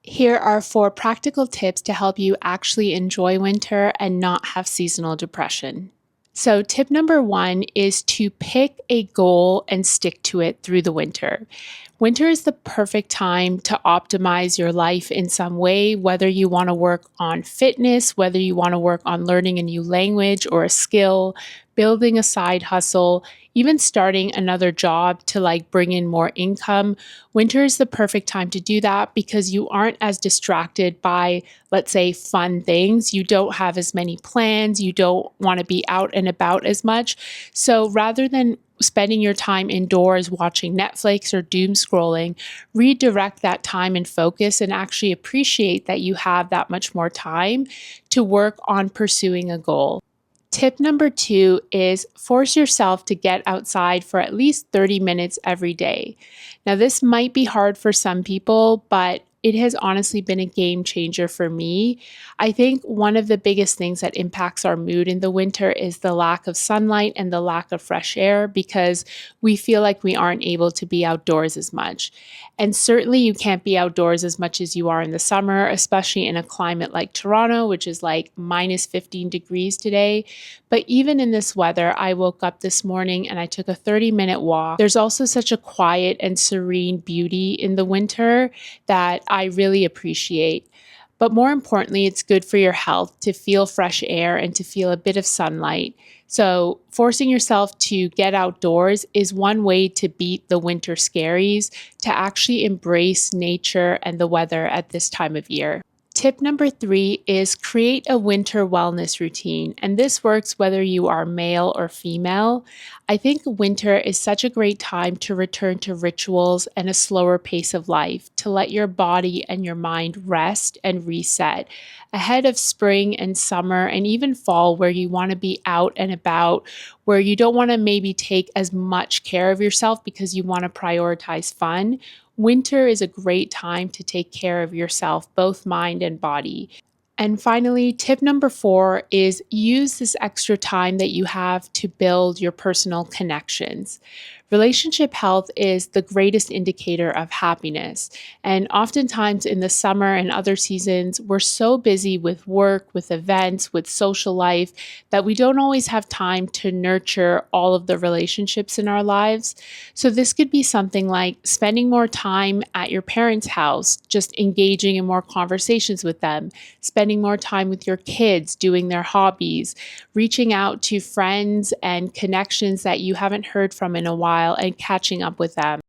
Here are 4 practical tips to help you actually enjoy winter and not have seasonal depression. So, tip number 1 is to pick a goal and stick to it through the winter. Winter is the perfect time to optimize your life in some way, whether you want to work on fitness, whether you want to work on learning a new language or a skill, building a side hustle, even starting another job to bring in more income. Winter is the perfect time to do that because you aren't as distracted by, let's say, fun things. You don't have as many plans. You don't want to be out and about as much. So rather than spending your time indoors watching Netflix or doom scrolling, redirect that time and focus and actually appreciate that you have that much more time to work on pursuing a goal. Tip number 2 is force yourself to get outside for at least 30 minutes every day. Now, this might be hard for some people, but it has honestly been a game changer for me. I think one of the biggest things that impacts our mood in the winter is the lack of sunlight and the lack of fresh air because we feel like we aren't able to be outdoors as much. And certainly you can't be outdoors as much as you are in the summer, especially in a climate like Toronto, which is like minus 15 degrees today. But even in this weather, I woke up this morning and I took a 30-minute walk. There's also such a quiet and serene beauty in the winter that I really appreciate. But more importantly, it's good for your health to feel fresh air and to feel a bit of sunlight. So forcing yourself to get outdoors is one way to beat the winter scaries, to actually embrace nature and the weather at this time of year. Tip number 3 is create a winter wellness routine, and this works whether you are male or female. I think winter is such a great time to return to rituals and a slower pace of life, to let your body and your mind rest and reset ahead of spring and summer and even fall, where you want to be out and about, where you don't want to maybe take as much care of yourself because you want to prioritize fun. Winter is a great time to take care of yourself, both mind and body. And finally, tip number 4 is use this extra time that you have to build your personal connections. Relationship health is the greatest indicator of happiness. And oftentimes in the summer and other seasons, we're so busy with work, with events, with social life that we don't always have time to nurture all of the relationships in our lives. So this could be something like spending more time at your parents' house, just engaging in more conversations with them, spending more time with your kids, doing their hobbies, reaching out to friends and connections that you haven't heard from in a while and catching up with them.